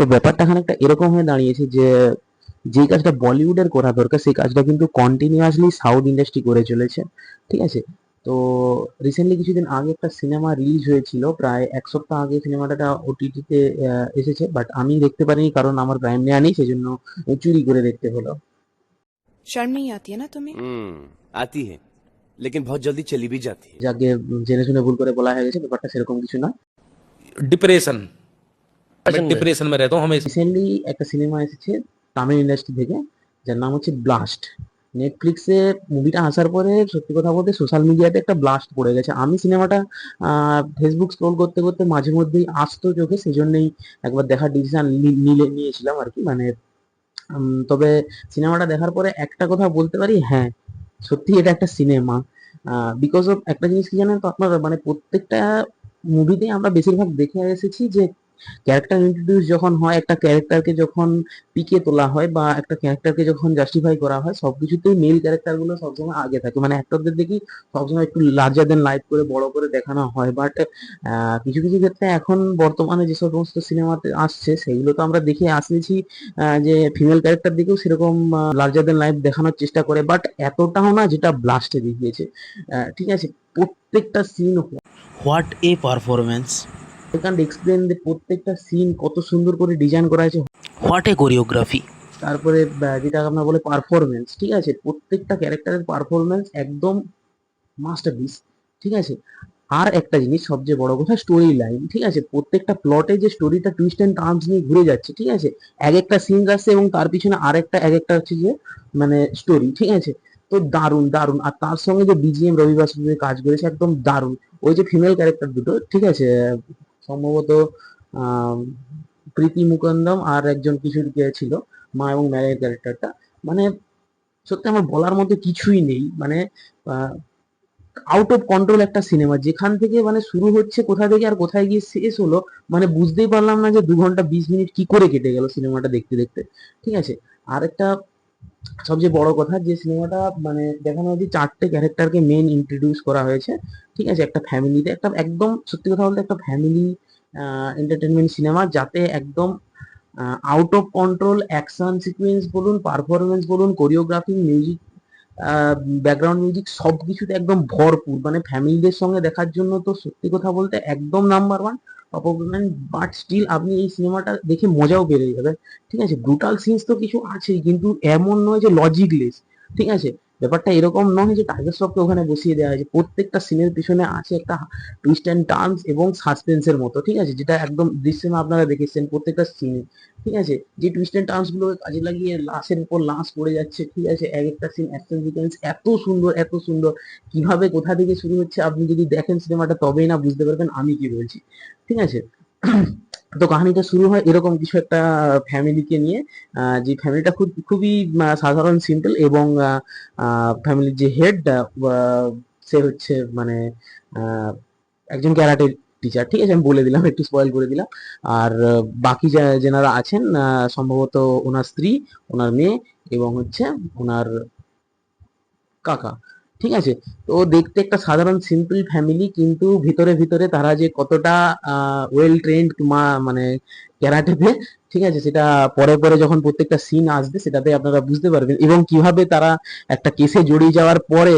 তো ব্যাপারটা খানিকটা এরকম হয়ে দাঁড়িয়েছে যে যে কাজটা বলিউডের করা দরকার সেই কাজটা কিন্তু কন্টিনিউয়াসলি সাউথ ইন্ডাস্ট্রি করে চলেছে। ঠিক আছে? তো রিসেন্টলি কিছুদিন আগে একটা সিনেমা রিলিজ হয়েছিল, প্রায় এক সপ্তাহ আগে সিনেমাটা ওটিটিতে এসেছে, বাট আমি দেখতে পারিনি কারণ আমার প্রাইম নেওয়া নেই, সেজন্য চুরি করে দেখতে হলো। शर्म नहीं आती है ना तुम्हें? आती है, लेकिन बहुत जल्दी चली भी जाती है। যাকে জেনে শুনে ভুল করে বলা হয়ে গেছে, ব্যাপারটা সেরকম কিছু না। डिप्रेशन, मैं डिप्रेशन में रहता हूँ हमेशा। রিসেন্টলি একটা সিনেমা এসেছে তামিল ইন্ডাস্ট্রি থেকে, যার নাম হচ্ছে ব্লাস্ট। নেটফ্লিক্সে মুভিটা আসার পরে সত্যি কথা বলতে সোশ্যাল মিডিয়াতে একটা ব্লাস্ট পড়ে গেছে। আমি সিনেমাটা ফেসবুক স্ক্রোল করতে করতে মাঝে মধ্যেই আসতো চোখে, সেজন্যই একবার দেখার ডিসিশন নিয়েছিলাম আর কি। মানে তবে সিনেমাটা দেখার পরে একটা কথা বলতে পারি, হ্যাঁ সত্যি এটা একটা সিনেমা। বিকজ অফ একটা জিনিস কি জানেন তো আপনারা, মানে প্রত্যেকটা মুভিতে আমরা বেশিরভাগ দেখে এসেছি যে ক্যারেক্টার ইন্ট্রোডিউস যখন হয়, একটা ক্যারেক্টারকে যখন পিকে তোলা হয় বা একটা ক্যারেক্টারকে যখন জাস্টিফাই করা হয়, সবকিছুতেই মেল ক্যারেক্টার গুলো সবসময় আগে থাকে। মানে অ্যাক্টরদের দেখি সবসময় একটু লার্জার দেন লাইফ করে বড় করে দেখানো হয়, বাট কিছু কিছু ক্ষেত্রে এখন বর্তমানে যে সমস্ত সিনেমাতে আসছে সেগুলো তো আমরা দেখে আসেছি যে ফিমেল ক্যারেক্টার দিকেও সেরকম লার্জার দেন লাইফ দেখানোর চেষ্টা করে, বাট এতটাও না যেটা ব্লাস্টে দেখিয়েছে। ঠিক আছে, প্রত্যেকটা scene, what a performance, I can't explain, প্রত্যেকটা সিন কত সুন্দর করে ডিজাইন করা হয়েছে। What a choreography. তারপরে যেটা আমরা বলে পারফরমেন্স, ঠিক আছে, প্রত্যেকটা ক্যারেক্টারের পারফরমেন্স একদম মাস্টারপিস। ঠিক আছে, আর একটা জিনিস সবচেয়ে বড় কথা, স্টোরি লাইন। ঠিক আছে, প্রত্যেকটা প্লটে যে স্টোরিটা টুইস্ট এন্ড টার্নস নিয়ে ঘুরে যাচ্ছে, ঠিক আছে, এক একটা সিন আসছে এবং তার পিছনে আরেকটা এক একটা হচ্ছে যে মানে স্টোরি। ঠিক আছে, তো দারুণ দারুণ। আর তার সঙ্গে যে বিজিএম রবি বাসু যে কাজ করেছে একদম দারুণ। ওই যে ফিমেল ক্যারেক্টার দুটো, ঠিক আছে, সম্ভবত আহ প্রীতি মুকুন্দম আর একজন কিশোর ছিল, মা এবং ম্যারের ক্যারেক্টারটা, মানে সত্যি আমার বলার মতো কিছুই নেই। মানে আউট অফ কন্ট্রোল একটা সিনেমা, যেখান থেকে মানে শুরু হচ্ছে কোথা থেকে আর কোথায় গিয়ে শেষ হলো, মানে বুঝতেই পারলাম না যে 2 ঘন্টা 20 মিনিট কি করে কেটে গেল সিনেমাটা দেখতে দেখতে। ঠিক আছে, আর একটা সবচেয়ে বড় কথা যে সিনেমাটা মানে দেখানো হয়েছে, 4টে ক্যারেক্টারকে মেন ইন্ট্রোডিউস করা হয়েছে। ঠিক আছে, একটা ফ্যামিলিতে, একটা একদম সত্যি কথা বলতে একটা ফ্যামিলি এন্টারটেনমেন্ট সিনেমা, যাতে একদম out of control action sequence বলুন, পারফরমেন্স বলুন, কোরিওগ্রাফি, মিউজিক, ব্যাকগ্রাউন্ড মিউজিক সবকিছুতে একদম ভরপুর। মানে ফ্যামিলিদের সঙ্গে দেখার জন্য তো সত্যি কথা বলতে একদম নাম্বার 1 অপোনেন্ট, বাট স্টিল আপনি এই সিনেমাটা দেখে মজাও পেয়ে যাবেন। ঠিক আছে, ব্রুটাল সিনস তো কিছু আছেই, কিন্তু এমন নয় যে লজিকলেস। ঠিক আছে, ব্যাপারটা এরকম নয় যে টাইগার শ্রফকে ওখানে বসিয়ে দেওয়া হয়েছে। প্রত্যেকটা সিনের পিছনে আছে একটা টুইস্ট অ্যান্ড টার্নস এবং সাসপেন্সের মতো। ঠিক আছে, যেটা একদম দৃশ্যে আপনারা দেখেছেন প্রত্যেকটা সিনে। ঠিক আছে, যে টুইস্ট এন্ড টার্নস গুলো কাজে লাগিয়ে লাশের উপর লাশ পড়ে যাচ্ছে। ঠিক আছে, এক একটা সিন অ্যাকশন সিকোয়েন্স এত সুন্দর এত সুন্দর, কিভাবে কোথা থেকে শুরু হচ্ছে আপনি যদি দেখেন সিনেমাটা তবেই না বুঝতে পারবেন আমি কি বলছি। ঠিক আছে, তো কাহিনীটা শুরু হয় এরকম কিছু একটা ফ্যামিলিকে নিয়ে, যে ফ্যামিলিটা খুবই সাধারণ সিম্পল, এবং ফ্যামিলির যে হেড সে হচ্ছে মানে আহ, একজন ক্যারাটে টিচার। ঠিক আছে, আমি বলে দিলাম, একটু স্পয়েল করে দিলাম। আর বাকি যেনারা আছেন সম্ভবত ওনার স্ত্রী, ওনার মেয়ে এবং হচ্ছে ওনার কাকা। ঠিক আছে, তো দেখতে একটা সাধারণ সিম্পল ফ্যামিলি, কিন্তু ভিতরে ভিতরে তারা যে কতটা ওয়েল ট্রেন্ড মানে ক্যারাটেতে, ঠিক আছে, সেটা পরে পরে যখন প্রত্যেকটা সিন আসবে সেটাতে আপনারা বুঝতে পারবেন। এবং কিভাবে তারা একটা কেসে জড়িয়ে যাওয়ার পরে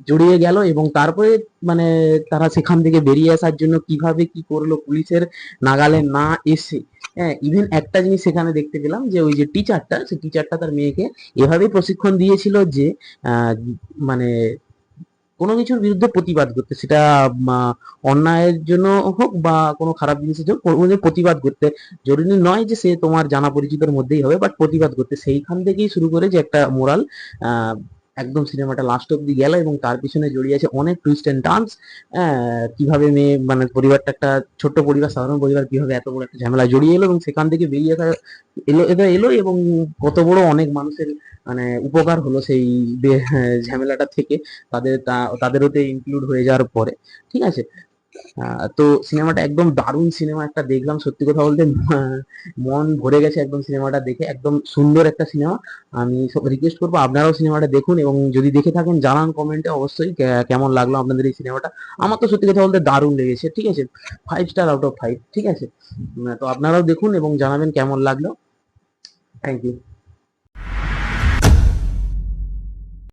জড়িয়ে গেল এবং তারপরে মানে তারা সেখান থেকে বেরিয়ে আসার জন্য কিভাবে কি করলো পুলিশের নাগালে না এসে। হ্যাঁ, ইভেন একটা জিনিস সেখানে দেখতে পেলাম যে ওই যে টিচারটা, সেই টিচারটা তার মেয়েকে এভাবেই প্রশিক্ষণ দিয়েছিল যে আহ, মানে কোনো কিছুর বিরুদ্ধে প্রতিবাদ করতে, সেটা অন্যায়ের জন্য হোক বা কোনো খারাপ জিনিসের জন্য কোনো যে প্রতিবাদ করতে। জরুরি নয় যে সে তোমার জানা পরিচিতর মধ্যেই হবে, বাট প্রতিবাদ করতে। সেইখান থেকেই শুরু করে যে একটা মোরাল, একদম সিনেমাটা লাস্ট অব্দি গেল এবং তার পিছনে জড়িয়ে আছে অনেক টুইস্ট এন্ড টার্নস। কিভাবে মেয়ে মানে পরিবারটা, একটা ছোট্ট পরিবার, সাধারণ পরিবার, কিভাবে এত বড় একটা ঝামেলা জড়িয়ে এলো এবং সেখান থেকে বেরিয়ে আসা এলো এবং কত বড় অনেক মানুষের মানে উপকার হলো সেই ঝামেলাটা থেকে, তাদের তাদের ওতে ইনক্লুড হয়ে যাওয়ার পরে। ঠিক আছে, তো সিনেমাটা একদম দারুণ সিনেমা একটা দেখলাম, সত্যি কথা বলতে মন ভরে গেছে একদম সিনেমাটা দেখে, একদম সুন্দর একটা সিনেমা। আমি রিকোয়েস্ট করবো আপনারাও সিনেমাটা দেখুন, এবং যদি দেখে থাকেন জানান কমেন্টে অবশ্যই কেমন লাগলো আপনাদের এই সিনেমাটা। আমার তো সত্যি কথা বলতে দারুণ লেগেছে, ঠিক আছে, 5 স্টার আউট অফ 5, ঠিক আছে। তো আপনারাও দেখুন এবং জানাবেন কেমন লাগলো। Thank you.